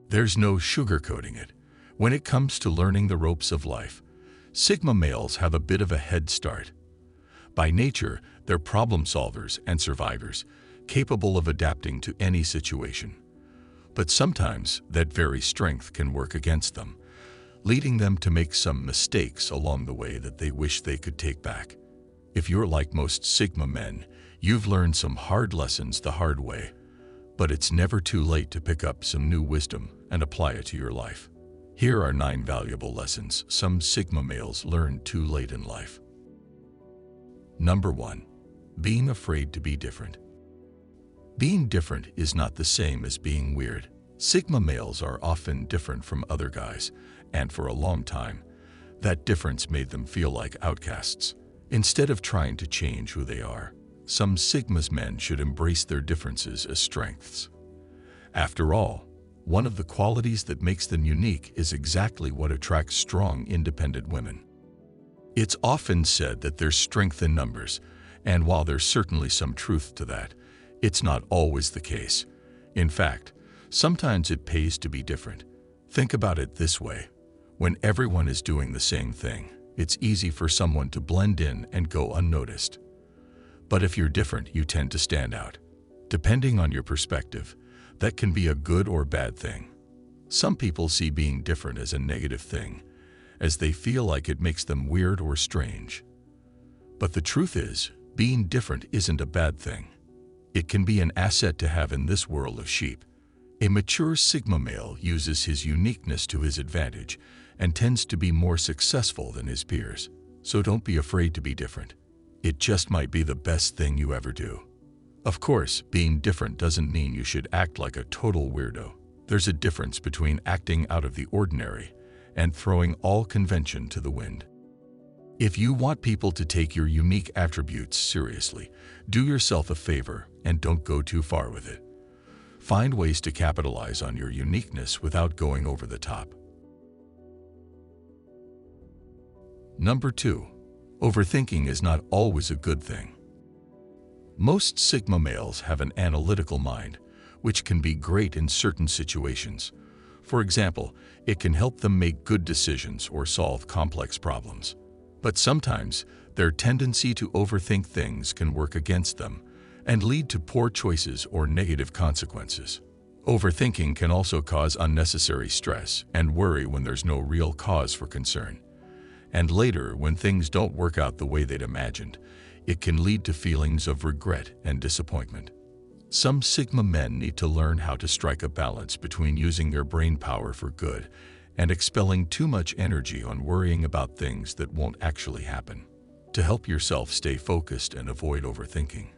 There's no sugarcoating it. When it comes to learning the ropes of life, Sigma males have a bit of a head start. By nature, they're problem solvers and survivors, capable of adapting to any situation. But sometimes that very strength can work against them, leading them to make some mistakes along the way that they wish they could take back. If you're like most Sigma men, you've learned some hard lessons the hard way, but it's never too late to pick up some new wisdom and apply it to your life. Here are 9 valuable lessons some Sigma males learned too late in life. Number 1. Being afraid to be different. Being different is not the same as being weird. Sigma males are often different from other guys, and for a long time, that difference made them feel like outcasts. Instead of trying to change who they are, some Sigma's men should embrace their differences as strengths. After all, one of the qualities that makes them unique is exactly what attracts strong, independent women. It's often said that there's strength in numbers, and while there's certainly some truth to that, it's not always the case. In fact, sometimes it pays to be different. Think about it this way. When everyone is doing the same thing, it's easy for someone to blend in and go unnoticed. But if you're different, you tend to stand out. Depending on your perspective, that can be a good or bad thing. Some people see being different as a negative thing, as they feel like it makes them weird or strange. But the truth is, being different isn't a bad thing. It can be an asset to have in this world of sheep. A mature Sigma male uses his uniqueness to his advantage and tends to be more successful than his peers. So don't be afraid to be different. It just might be the best thing you ever do. Of course, being different doesn't mean you should act like a total weirdo. There's a difference between acting out of the ordinary and throwing all convention to the wind. If you want people to take your unique attributes seriously, do yourself a favor and don't go too far with it. Find ways to capitalize on your uniqueness without going over the top. Number 2. Overthinking is not always a good thing. Most Sigma males have an analytical mind, which can be great in certain situations. For example, it can help them make good decisions or solve complex problems. But sometimes, their tendency to overthink things can work against them and lead to poor choices or negative consequences. Overthinking can also cause unnecessary stress and worry when there's no real cause for concern. And later, when things don't work out the way they'd imagined, it can lead to feelings of regret and disappointment. Some Sigma men need to learn how to strike a balance between using their brain power for good and expelling too much energy on worrying about things that won't actually happen. To help yourself stay focused and avoid overthinking,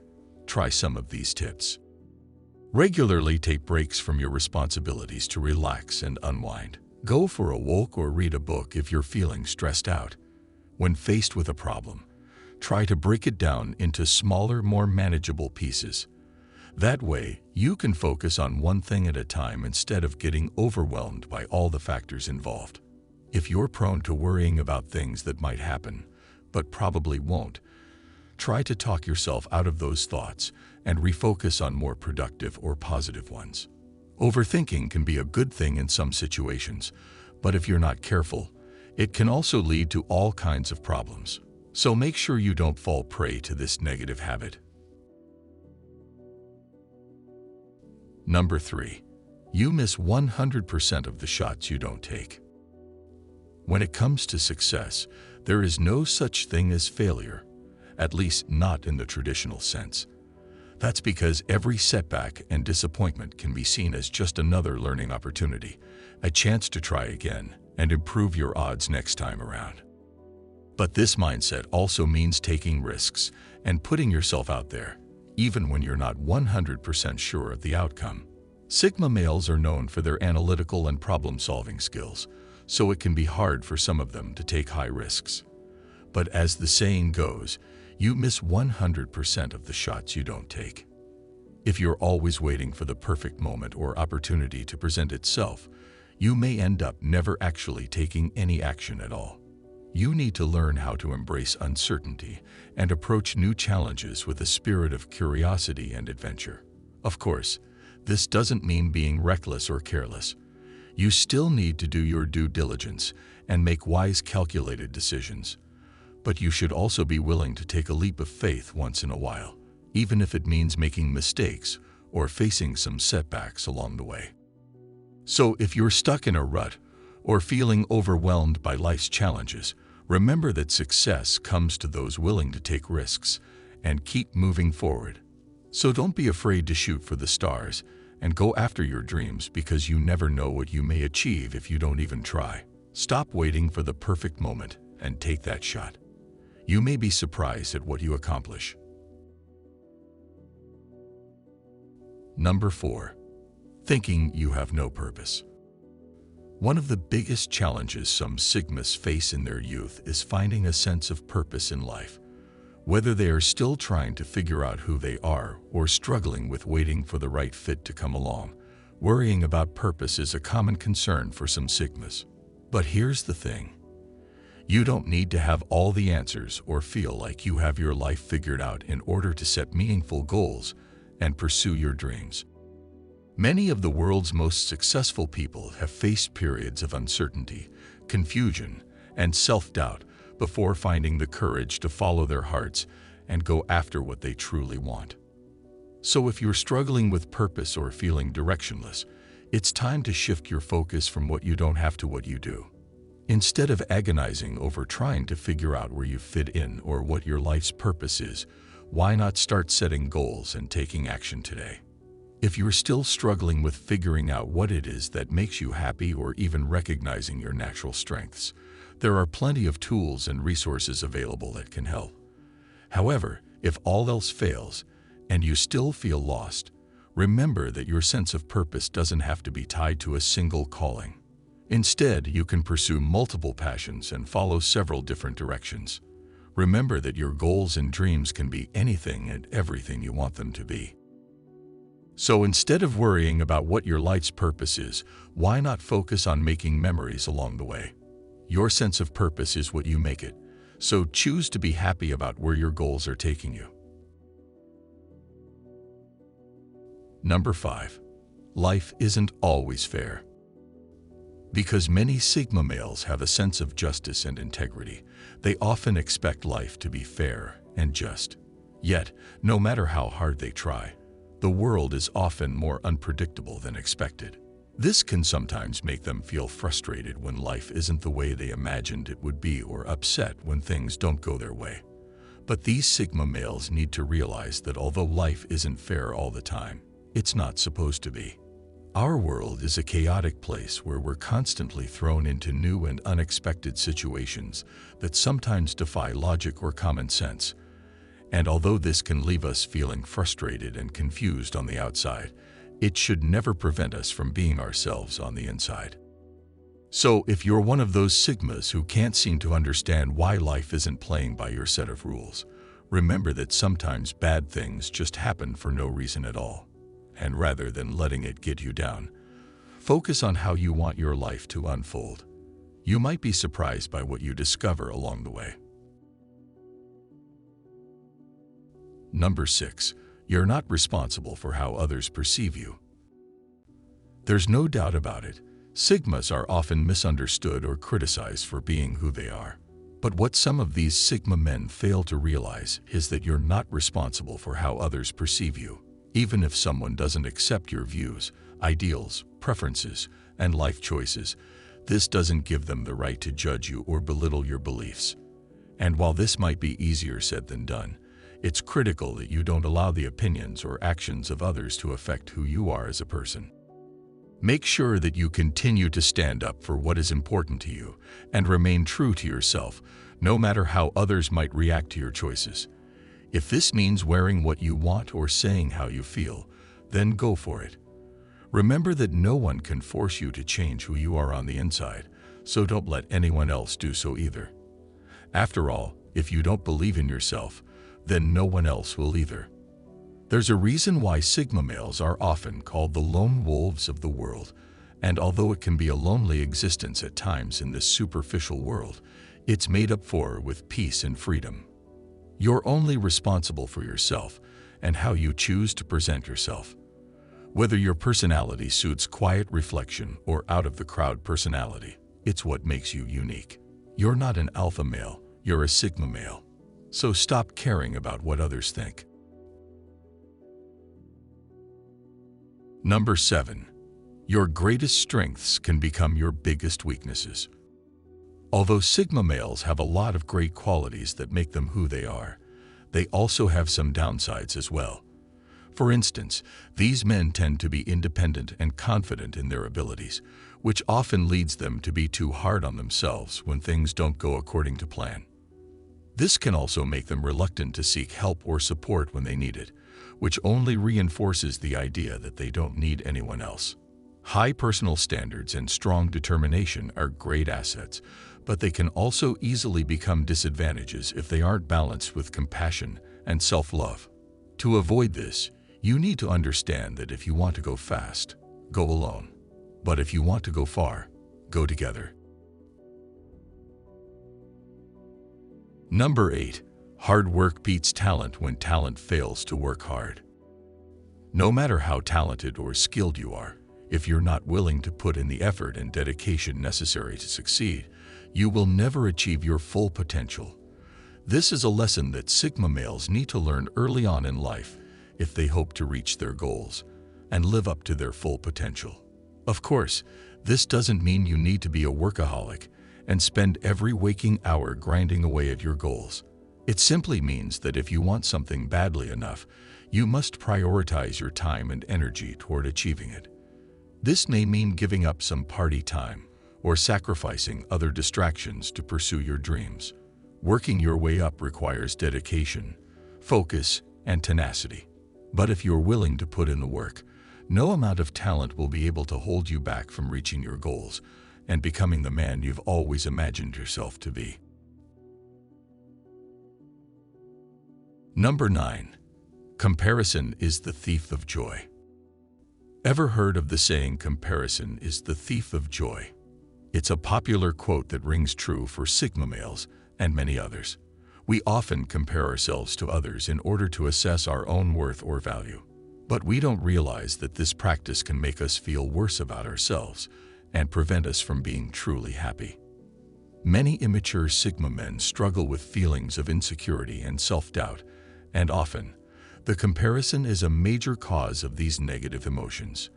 try some of these tips. Regularly take breaks from your responsibilities to relax and unwind. Go for a walk or read a book if you're feeling stressed out. When faced with a problem, try to break it down into smaller, more manageable pieces. That way, you can focus on one thing at a time instead of getting overwhelmed by all the factors involved. If you're prone to worrying about things that might happen, but probably won't, try to talk yourself out of those thoughts and refocus on more productive or positive ones. Overthinking can be a good thing in some situations, but if you're not careful, it can also lead to all kinds of problems. So make sure you don't fall prey to this negative habit. Number 3. You miss 100% of the shots you don't take. When it comes to success, there is no such thing as failure, at least not in the traditional sense. That's because every setback and disappointment can be seen as just another learning opportunity, a chance to try again and improve your odds next time around. But this mindset also means taking risks and putting yourself out there, even when you're not 100% sure of the outcome. Sigma males are known for their analytical and problem-solving skills, so it can be hard for some of them to take high risks. But as the saying goes, you miss 100% of the shots you don't take. If you're always waiting for the perfect moment or opportunity to present itself, you may end up never actually taking any action at all. You need to learn how to embrace uncertainty and approach new challenges with a spirit of curiosity and adventure. Of course, this doesn't mean being reckless or careless. You still need to do your due diligence and make wise, calculated decisions. But you should also be willing to take a leap of faith once in a while, even if it means making mistakes or facing some setbacks along the way. So if you're stuck in a rut or feeling overwhelmed by life's challenges, remember that success comes to those willing to take risks and keep moving forward. So don't be afraid to shoot for the stars and go after your dreams, because you never know what you may achieve if you don't even try. Stop waiting for the perfect moment and take that shot. You may be surprised at what you accomplish. Number 4. Thinking you have no purpose. One of the biggest challenges some Sigmas face in their youth is finding a sense of purpose in life. Whether they are still trying to figure out who they are or struggling with waiting for the right fit to come along, worrying about purpose is a common concern for some Sigmas. But here's the thing. You don't need to have all the answers or feel like you have your life figured out in order to set meaningful goals and pursue your dreams. Many of the world's most successful people have faced periods of uncertainty, confusion, and self-doubt before finding the courage to follow their hearts and go after what they truly want. So if you're struggling with purpose or feeling directionless, it's time to shift your focus from what you don't have to what you do. Instead of agonizing over trying to figure out where you fit in or what your life's purpose is, why not start setting goals and taking action today? If you're still struggling with figuring out what it is that makes you happy or even recognizing your natural strengths, there are plenty of tools and resources available that can help. However, if all else fails and you still feel lost, remember that your sense of purpose doesn't have to be tied to a single calling. Instead, you can pursue multiple passions and follow several different directions. Remember that your goals and dreams can be anything and everything you want them to be. So instead of worrying about what your life's purpose is, why not focus on making memories along the way? Your sense of purpose is what you make it, so choose to be happy about where your goals are taking you. Number 5. Life isn't always fair. Because many Sigma males have a sense of justice and integrity, they often expect life to be fair and just. Yet, no matter how hard they try, the world is often more unpredictable than expected. This can sometimes make them feel frustrated when life isn't the way they imagined it would be, or upset when things don't go their way. But these Sigma males need to realize that although life isn't fair all the time, it's not supposed to be. Our world is a chaotic place where we're constantly thrown into new and unexpected situations that sometimes defy logic or common sense. And although this can leave us feeling frustrated and confused on the outside, it should never prevent us from being ourselves on the inside. So if you're one of those Sigmas who can't seem to understand why life isn't playing by your set of rules, remember that sometimes bad things just happen for no reason at all. And rather than letting it get you down, focus on how you want your life to unfold. You might be surprised by what you discover along the way. Number 6. You're not responsible for how others perceive you. There's no doubt about it. Sigmas are often misunderstood or criticized for being who they are. But what some of these Sigma men fail to realize is that you're not responsible for how others perceive you. Even if someone doesn't accept your views, ideals, preferences, and life choices, this doesn't give them the right to judge you or belittle your beliefs. And while this might be easier said than done, it's critical that you don't allow the opinions or actions of others to affect who you are as a person. Make sure that you continue to stand up for what is important to you and remain true to yourself, no matter how others might react to your choices. If this means wearing what you want or saying how you feel, then go for it. Remember that no one can force you to change who you are on the inside, so don't let anyone else do so either. After all, if you don't believe in yourself, then no one else will either. There's a reason why Sigma males are often called the lone wolves of the world, and although it can be a lonely existence at times in this superficial world, it's made up for with peace and freedom. You're only responsible for yourself and how you choose to present yourself. Whether your personality suits quiet reflection or out-of-the-crowd personality, it's what makes you unique. You're not an alpha male, you're a sigma male. So stop caring about what others think. Number 7. Your greatest strengths can become your biggest weaknesses. Although sigma males have a lot of great qualities that make them who they are, they also have some downsides as well. For instance, these men tend to be independent and confident in their abilities, which often leads them to be too hard on themselves when things don't go according to plan. This can also make them reluctant to seek help or support when they need it, which only reinforces the idea that they don't need anyone else. High personal standards and strong determination are great assets, but they can also easily become disadvantages if they aren't balanced with compassion and self-love. To avoid this, you need to understand that if you want to go fast, go alone. But if you want to go far, go together. Number 8. Hard work beats talent when talent fails to work hard. No matter how talented or skilled you are, if you're not willing to put in the effort and dedication necessary to succeed, you will never achieve your full potential. This is a lesson that sigma males need to learn early on in life if they hope to reach their goals and live up to their full potential. Of course, this doesn't mean you need to be a workaholic and spend every waking hour grinding away at your goals. It simply means that if you want something badly enough, you must prioritize your time and energy toward achieving it. This may mean giving up some party time or sacrificing other distractions to pursue your dreams. Working your way up requires dedication, focus, and tenacity. But if you're willing to put in the work, no amount of talent will be able to hold you back from reaching your goals and becoming the man you've always imagined yourself to be. Number 9. Comparison is the thief of joy. Ever heard of the saying, "Comparison is the thief of joy"? It's a popular quote that rings true for sigma males and many others. We often compare ourselves to others in order to assess our own worth or value. But we don't realize that this practice can make us feel worse about ourselves and prevent us from being truly happy. Many immature sigma men struggle with feelings of insecurity and self-doubt, and often, the comparison is a major cause of these negative emotions.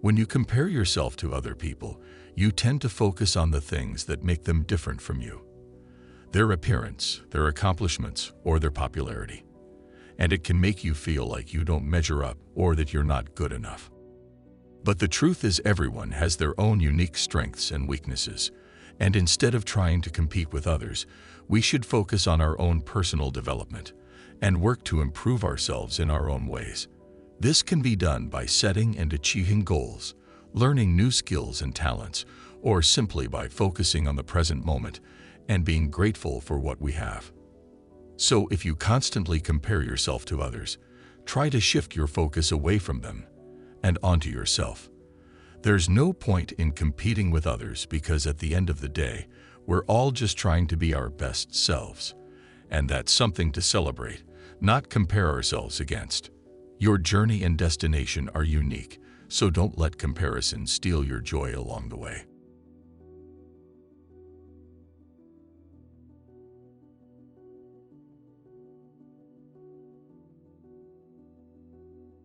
When you compare yourself to other people, you tend to focus on the things that make them different from you. Their appearance, their accomplishments, or their popularity. And it can make you feel like you don't measure up or that you're not good enough. But the truth is, everyone has their own unique strengths and weaknesses, and instead of trying to compete with others, we should focus on our own personal development and work to improve ourselves in our own ways. This can be done by setting and achieving goals, learning new skills and talents, or simply by focusing on the present moment and being grateful for what we have. So if you constantly compare yourself to others, try to shift your focus away from them and onto yourself. There's no point in competing with others because at the end of the day, we're all just trying to be our best selves. And that's something to celebrate, not compare ourselves against. Your journey and destination are unique, so don't let comparison steal your joy along the way.